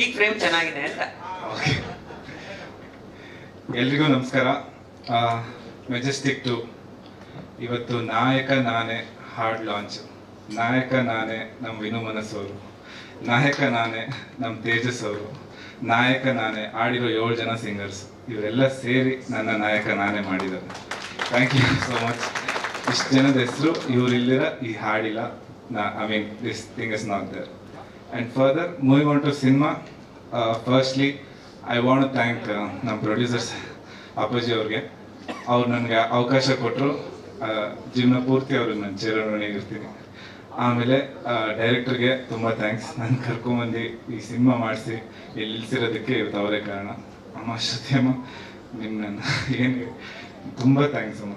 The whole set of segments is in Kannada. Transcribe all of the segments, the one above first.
ಈಗ ಫ್ರೇಮ್ ಚೆನ್ನಾಗಿದೆ ಅಂತ. ಓಕೆ, ಎಲ್ರಿಗೂ ನಮಸ್ಕಾರ. ಮೆಜೆಸ್ಟಿಕ್ 2 ಇವತ್ತು ನಾಯಕ ನಾನೇ ಹಾರ್ಡ್ ಲಾಂಚ್. ನಾಯಕ ನಾನೇ ನಮ್ಮ ವಿನು ಮನಸ್ ಅವರು, ನಾಯಕ ನಾನೇ ನಮ್ಮ ತೇಜಸ್ ಅವರು, ನಾಯಕ ನಾನೇ ಆಡಿರೋ 7 ಜನ ಸಿಂಗರ್ಸ್, ಇವರೆಲ್ಲ ಸೇರಿ ನನ್ನ ನಾಯಕ ನಾನೇ ಮಾಡಿದ್ದಾರೆ. Thank you so much. ಇಷ್ಟು ಜನದ ಹೆಸರು ಇವರಿಲ್ಲಿರ ಈ ಹಾಡಿಲ್ಲ. I mean this thing is not there. And further moving on to cinema, firstly I want to thank ನಮ್ಮ ಪ್ರೊಡ್ಯೂಸರ್ಸ್ ಅಪ್ಪಾಜಿ ಅವ್ರಿಗೆ. ಅವ್ರು ನನಗೆ ಅವಕಾಶ ಕೊಟ್ಟರು, ಜೀವನ ಪೂರ್ತಿ ಅವ್ರಿಗೆ ನಾನು ಚಿರಋಣಿಯಾಗಿರ್ತೀನಿ. ಆಮೇಲೆ ಡೈರೆಕ್ಟರ್ಗೆ ತುಂಬ ಥ್ಯಾಂಕ್ಸ್, ನಾನು ಕರ್ಕೊಂಬಂದು ಈ ಸಿನಿಮಾ ಮಾಡಿಸಿ ಇಲ್ಲಿ ನಿಲ್ಸಿರೋದಕ್ಕೆ ಇವತ್ತು ಅವರೇ ಕಾರಣ. ಅಮ್ಮ ಶ್ರುತಿ ಅಮ್ಮ, ನಿಮ್ಮ ನನ್ನ ಏನು ತುಂಬ ಥ್ಯಾಂಕ್ಸ್ ಅಮ್ಮ.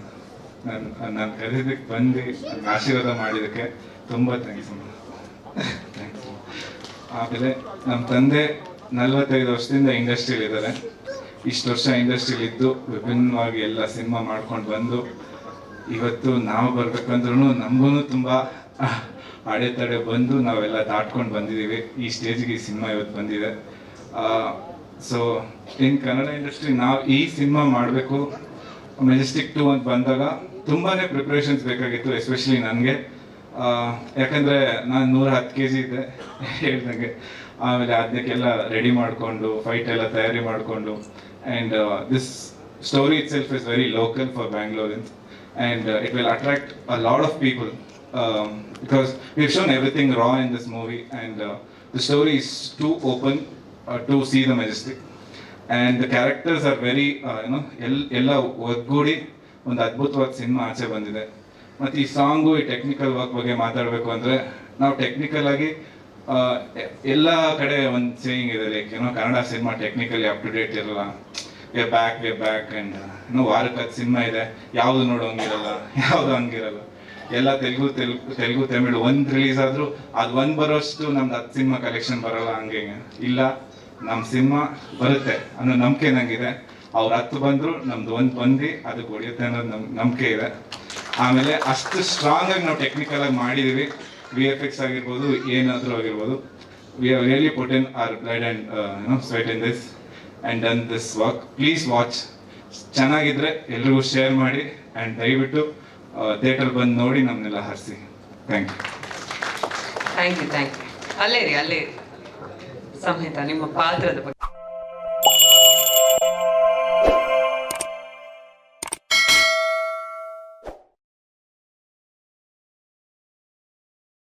ನಾನು ಕರೀದಕ್ಕೆ ಬಂದು ನನಗೆ ಆಶೀರ್ವಾದ ಮಾಡಿದ್ದಕ್ಕೆ ತುಂಬ ಥ್ಯಾಂಕ್ಸ್ ಅಮ್ಮ. ಥ್ಯಾಂಕ್ಸ್. ಆಮೇಲೆ ನಮ್ಮ ತಂದೆ 45 ವರ್ಷದಿಂದ ಇಂಡಸ್ಟ್ರಿಯಲ್ಲಿದ್ದಾರೆ. ಇಷ್ಟು ವರ್ಷ ಇಂಡಸ್ಟ್ರಿಯಲ್ಲಿದ್ದು ವಿಭಿನ್ನವಾಗಿ ಎಲ್ಲ ಸಿನಿಮಾ ಮಾಡ್ಕೊಂಡು ಬಂದು ಇವತ್ತು ನಾವು ಬರ್ಬೇಕಂದ್ರೂ ನಮಗೂ ತುಂಬ ಅಡೆತಡೆ ಬಂದು ನಾವೆಲ್ಲ ದಾಟ್ಕೊಂಡು ಬಂದಿದ್ದೀವಿ. ಈ ಸ್ಟೇಜ್ಗೆ ಈ ಸಿನಿಮಾ ಇವತ್ತು ಬಂದಿದೆ. ಸೊ ಇನ್ ಕನ್ನಡ ಇಂಡಸ್ಟ್ರಿ ನಾವು ಈ ಸಿನಿಮಾ ಮಾಡಬೇಕು ಮೆಜೆಸ್ಟಿಕ್ 2 ಅಂತ ಬಂದಾಗ ತುಂಬಾ ಪ್ರಿಪ್ರೇಷನ್ಸ್ ಬೇಕಾಗಿತ್ತು, ಎಸ್ಪೆಷಲಿ ನನಗೆ. ಯಾಕಂದರೆ ನಾನು 110 kg ಇದ್ದೆ ಹೇಳ್ದಂಗೆ. ಆಮೇಲೆ ಅದಕ್ಕೆಲ್ಲ ರೆಡಿ ಮಾಡಿಕೊಂಡು ಫೈಟ್ ಎಲ್ಲ ತಯಾರಿ ಮಾಡಿಕೊಂಡು, and this story itself is very local for Bangaloreans, and it will attract a lot of people because we've shown everything raw in this movie, and the story is too open to see the Majestic, and the characters are very ಎಲ್ಲ ಒಗ್ಗೂಡಿ ಒಂದು ಅದ್ಭುತವಾದ ಸಿನಿಮಾ ಆಚೆ ಬಂದಿದೆ. ಮತ್ತು ಈ ಸಾಂಗು, ಈ ಟೆಕ್ನಿಕಲ್ ವರ್ಕ್ ಬಗ್ಗೆ ಮಾತಾಡಬೇಕು ಅಂದರೆ, ನಾವು ಟೆಕ್ನಿಕಲ್ ಆಗಿ ಎಲ್ಲ ಕಡೆ ಒಂದು ಸೇಯಿಂಗ್ ಇದೆ, like Kannada cinema technically up to date ಇರಲ್ಲ. ವಿ ಬ್ಯಾಕ್ ಆ್ಯಂಡ್ ವಾರಕ್ಕೆ 10 ಸಿನಿಮಾ ಇದೆ, ಯಾವುದು ನೋಡೋಂಗಿರಲ್ಲ, ಯಾವುದು ಹಂಗಿರಲ್ಲ. ಎಲ್ಲ ತೆಲುಗು ತಮಿಳು ಒಂದು ರಿಲೀಸ್ ಆದರೂ ಅದು ಒಂದು ಬರೋಷ್ಟು ನಮ್ದು 10 ಸಿನಿಮಾ ಕಲೆಕ್ಷನ್ ಬರೋಲ್ಲ. ಹಂಗೆ ಇಲ್ಲ, ನಮ್ಮ ಸಿನಿಮಾ ಬರುತ್ತೆ ಅನ್ನೋ ನಂಬಿಕೆ ನನಗಿದೆ. ಅವ್ರು 10 ಬಂದರೂ ನಮ್ದು ಒಂದು ಬಂದು ಅದಕ್ಕೆ ಹೊಡೆಯುತ್ತೆ ಅನ್ನೋದು ನಂಬಿಕೆ ಇದೆ. ಆಮೇಲೆ ಅಷ್ಟು ಸ್ಟ್ರಾಂಗ್ ಆಗಿ ನಾವು ಟೆಕ್ನಿಕಲ್ ಆಗಿ ಮಾಡಿದ್ದೀವಿ. VFX ಆಗಿರ್ಬೋದು, ಏನಾದರೂ ಆಗಿರ್ಬೋದು. We have really put in our blood and sweat in this and done this work. Please watch. ಚೆನ್ನಾಗಿದ್ರೆ ಎಲ್ರಿಗೂ ಶೇರ್ ಮಾಡಿ, ಆ್ಯಂಡ್ ದಯವಿಟ್ಟು ಥಿಯೇಟರ್ ಬಂದು ನೋಡಿ ನಮ್ಮನ್ನೆಲ್ಲ ಹರಿಸಿ. Thank you. ಅಲ್ಲೇ ರೀ ಸಂಹಿತ ನಿಮ್ಮ ಪಾತ್ರದ ಬಗ್ಗೆ